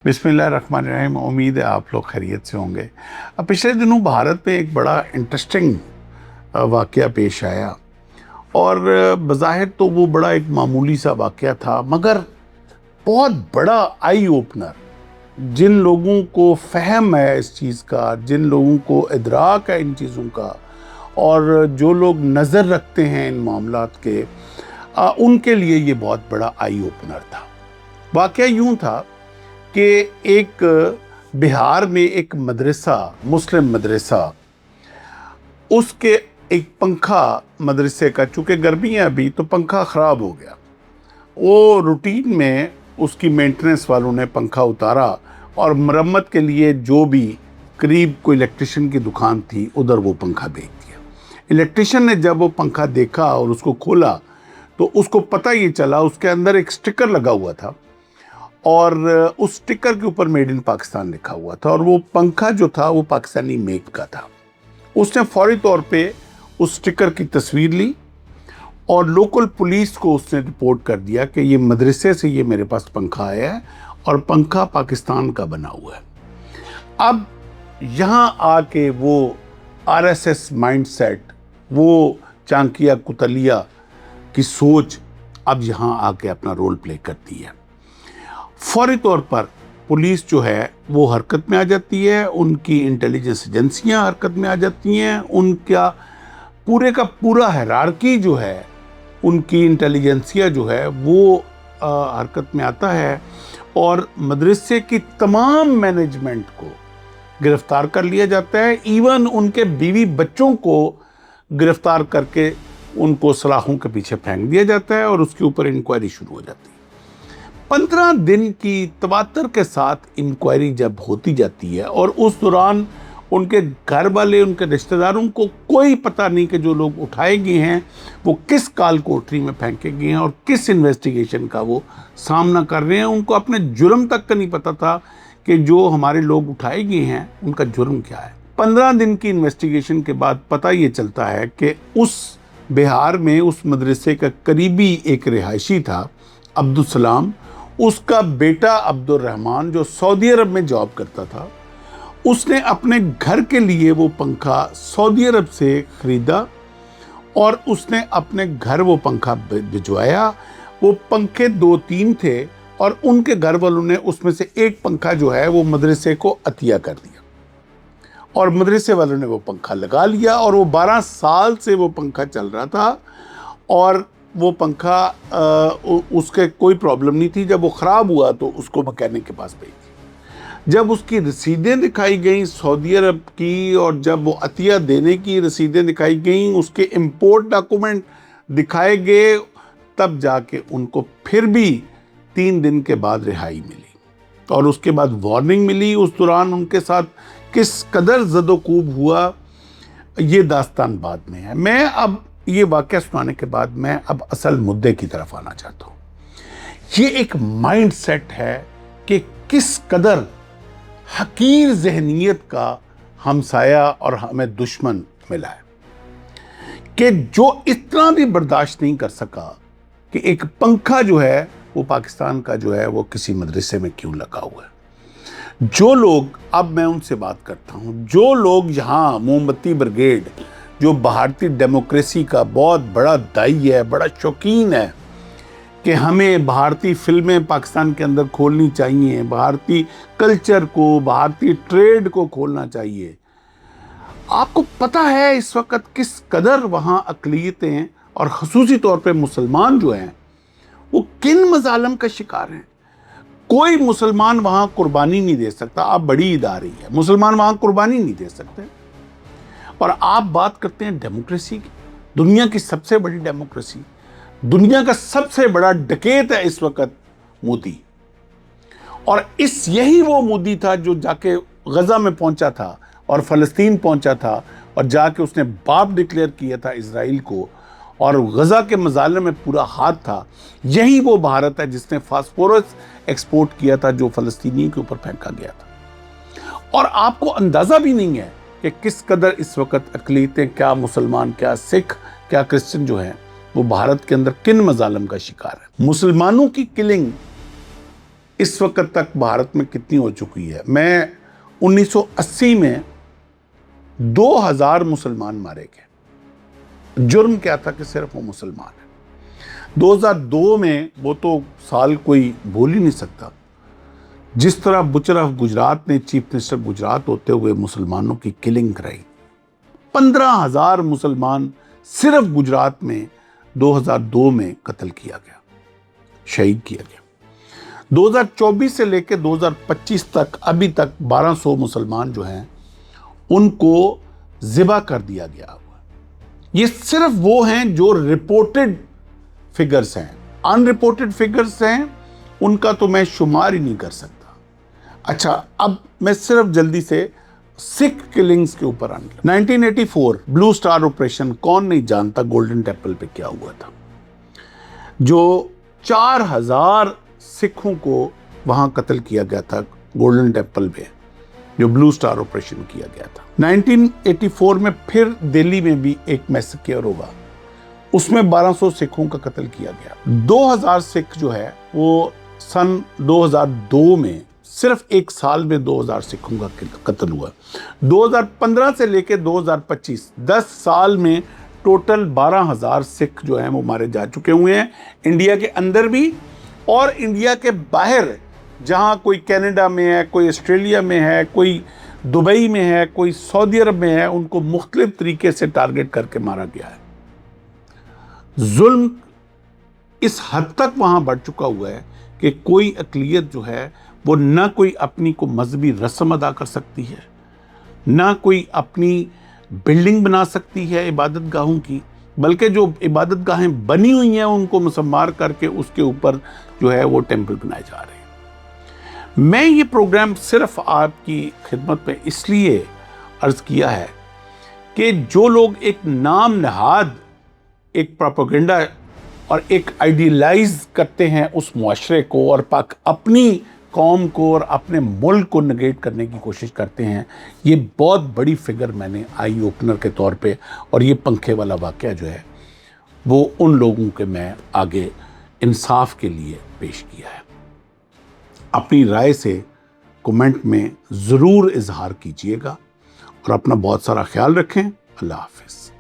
बिस्मिल्लाहिर्रहमानिर्रहीम। उम्मीद है आप लोग खैरियत से होंगे। अब पिछले दिनों भारत में एक बड़ा इंटरेस्टिंग वाक़या पेश आया और बज़ाहिर तो वो बड़ा एक मामूली सा वाक़या था, मगर बहुत बड़ा आई ओपनर। जिन लोगों को फ़हम है इस चीज़ का, जिन लोगों को इदराक है इन चीज़ों का, और जो लोग नज़र रखते हैं इन मामलात के, उनके लिए ये बहुत बड़ा आई ओपनर था। वाक़या यूँ था कि एक बिहार में एक मदरसा, मुस्लिम मदरसा, उसके एक पंखा मदरसे का, चूँकि गर्मी है अभी, तो पंखा ख़राब हो गया। वो रूटीन में उसकी मेंटेनेंस वालों ने पंखा उतारा और मरम्मत के लिए जो भी करीब कोई इलेक्ट्रिशियन की दुकान थी, उधर वो पंखा बेच दिया। इलेक्ट्रिशियन ने जब वो पंखा देखा और उसको खोला तो उसको पता ये चला उसके अंदर एक स्टिकर लगा हुआ था और उस स्टिकर के ऊपर मेड इन पाकिस्तान लिखा हुआ था, और वो पंखा जो था वो पाकिस्तानी मेक का था। उसने फौरी तौर पे उस स्टिकर की तस्वीर ली और लोकल पुलिस को उसने रिपोर्ट कर दिया कि ये मदरसे से ये मेरे पास पंखा आया है और पंखा पाकिस्तान का बना हुआ है। अब यहाँ आके वो आरएसएस माइंडसेट, वो चाणक्य कुतलिया की सोच अब यहाँ आके अपना रोल प्ले करती है। फौरी तौर पर पुलिस जो है वो हरकत में आ जाती है, उनकी इंटेलिजेंस एजेंसियां हरकत में आ जाती हैं, उनका पूरे का पूरा हायरार्की जो है, उनकी इंटेलिजेंसिया जो है वो हरकत में आता है और मदरसे की तमाम मैनेजमेंट को गिरफ्तार कर लिया जाता है। इवन उनके बीवी बच्चों को गिरफ्तार करके उनको सलाखों के पीछे फेंक दिया जाता है और उसके ऊपर इंक्वायरी शुरू हो जाती है। 15 दिन की तवातर के साथ इंक्वायरी जब होती जाती है और उस दौरान उनके घर वाले, उनके रिश्तेदारों को कोई पता नहीं कि जो लोग उठाए गए हैं वो किस काल कोठरी में फेंके गए हैं और किस इन्वेस्टिगेशन का वो सामना कर रहे हैं। उनको अपने जुर्म तक का नहीं पता था कि जो हमारे लोग उठाए गए हैं उनका जुर्म क्या है। 15 दिन की इन्वेस्टिगेशन के बाद पता ये चलता है कि उस बिहार में उस मदरसे का करीबी एक रिहायशी था, अब्दुल सलाम, उसका बेटा अब्दुल रहमान जो सऊदी अरब में जॉब करता था, उसने अपने घर के लिए वो पंखा सऊदी अरब से ख़रीदा और उसने अपने घर वो पंखा भिजवाया। वो पंखे 2-3 थे और उनके घर वालों ने उसमें से एक पंखा जो है वो मदरसे को अतिया कर दिया और मदरसे वालों ने वो पंखा लगा लिया और वो 12 साल से वो पंखा चल रहा था और वो पंखा उसके कोई प्रॉब्लम नहीं थी। जब वो ख़राब हुआ तो उसको मैकेनिक के पास भेज दिया। जब उसकी रसीदें दिखाई गई सऊदी अरब की और जब वो अतिया देने की रसीदें दिखाई गई, उसके इंपोर्ट डॉक्यूमेंट दिखाए गए, तब जाके उनको फिर भी 3 दिन के बाद रिहाई मिली और उसके बाद वार्निंग मिली। उस दौरान उनके साथ किस कदर ज़दोकूब हुआ ये दास्तान बाद में है। मैं अब ये वाक़या सुनाने के बाद मैं अब असल मुद्दे की तरफ आना चाहता हूँ। ये एक माइंड सेट है कि किस कदर हकीर ज़हनियत का हमसाया और हमें दुश्मन मिला है कि जो इतना भी बर्दाश्त नहीं कर सका कि एक पंखा जो है वो पाकिस्तान का जो है वो किसी मदरसे में क्यों लगा हुआ है। जो लोग, अब मैं उनसे बात करता हूँ, जो लोग यहाँ मोमबत्ती ब्रिगेड, जो भारतीय डेमोक्रेसी का बहुत बड़ा दाई है, बड़ा शौकीन है कि हमें भारतीय फिल्में पाकिस्तान के अंदर खोलनी चाहिए, भारतीय कल्चर को, भारतीय ट्रेड को खोलना चाहिए, आपको पता है इस वक्त किस कदर वहाँ अक़लियतें और ख़ुसूसी तौर पे मुसलमान जो हैं वो किन मज़ालम का शिकार हैं। कोई मुसलमान वहाँ कुर्बानी नहीं दे सकता। अब बड़ी ईद आ रही है, मुसलमान वहाँ कुर्बानी नहीं दे सकते। और आप बात करते हैं डेमोक्रेसी की, दुनिया की सबसे बड़ी डेमोक्रेसी, दुनिया का सबसे बड़ा डकैत है इस वक्त मोदी। और यही वो मोदी था जो जाके गज़ा में पहुंचा था और फ़लस्तीन पहुंचा था और जाके उसने बाप डिक्लेयर किया था इजराइल को और गज़ा के मज़ालिम में पूरा हाथ था। यही वो भारत है जिसने फास्फोरस एक्सपोर्ट किया था जो फ़लस्तीनियों के ऊपर फेंका गया था। और आपको अंदाज़ा भी नहीं है कि किस कदर इस वक्त अक़लियतें, क्या मुसलमान, क्या सिख, क्या क्रिश्चियन जो हैं वो भारत के अंदर किन मज़ालिम का शिकार है। मुसलमानों की किलिंग इस वक्त तक भारत में कितनी हो चुकी है। मैं 1980 में 2000 मुसलमान मारे गए। जुर्म क्या था कि सिर्फ वो मुसलमान है। 2002 में, वो तो साल कोई भूल ही नहीं सकता, जिस तरह बुचर ऑफ गुजरात ने चीफ मिनिस्टर गुजरात होते हुए मुसलमानों की किलिंग कराई। 15,000 मुसलमान सिर्फ गुजरात में 2002 में कत्ल किया गया, शहीद किया गया। 2024 से लेकर 2025 तक अभी तक 1200 मुसलमान जो हैं उनको ज़िबा कर दिया गया हुआ। ये सिर्फ वो हैं जो रिपोर्टेड फिगर्स हैं। अनरिपोर्टेड फिगर्स हैं, उनका तो मैं शुमार ही नहीं कर सकता। अच्छा, अब मैं सिर्फ जल्दी से सिख किलिंग्स के ऊपर आने लगा। 1984 ब्लू स्टार ऑपरेशन, कौन नहीं जानता गोल्डन टेम्पल पे क्या हुआ था, जो 4000 सिखों को वहां कत्ल किया गया था गोल्डन टेम्पल पे, जो ब्लू स्टार ऑपरेशन किया गया था। 1984 में फिर दिल्ली में भी एक मैसेक्योर हुआ, उसमें 1200 सिखों का कत्ल किया गया। 2000 सिख जो है वो सन 2002 में, सिर्फ एक साल में 2000 सिखों का कत्ल हुआ। 2015 से लेकर 2025 10 साल में टोटल 12,000 सिख जो हैं वो मारे जा चुके हुए हैं, इंडिया के अंदर भी और इंडिया के बाहर, जहां कोई कनाडा में है, कोई ऑस्ट्रेलिया में है, कोई दुबई में है, कोई सऊदी अरब में है, उनको मुख्तलिफ तरीके से टारगेट करके मारा गया है। जुल्म इस हद तक वहां बढ़ चुका हुआ है कि कोई अक़लियत जो है वो ना कोई अपनी को मजहबी रस्म अदा कर सकती है, ना कोई अपनी बिल्डिंग बना सकती है इबादत गाहों की, बल्कि जो इबादत गाहें बनी हुई हैं उनको मुसम्मार करके उसके ऊपर जो है वो टेम्पल बनाए जा रहे हैं। मैं ये प्रोग्राम सिर्फ आपकी खिदमत में इसलिए अर्ज़ किया है कि जो लोग एक नाम नहाद, एक प्रोपेगेंडा और एक आइडियलाइज करते हैं उस मुआशरे को और अपनी कौम को और अपने मुल्क को नेगेट करने की कोशिश करते हैं, ये बहुत बड़ी फिगर मैंने आई ओपनर के तौर पे, और ये पंखे वाला वाक़या जो है वो उन लोगों के मैं आगे इंसाफ के लिए पेश किया है। अपनी राय से कमेंट में ज़रूर इजहार कीजिएगा और अपना बहुत सारा ख्याल रखें। अल्लाह हाफ़िज़।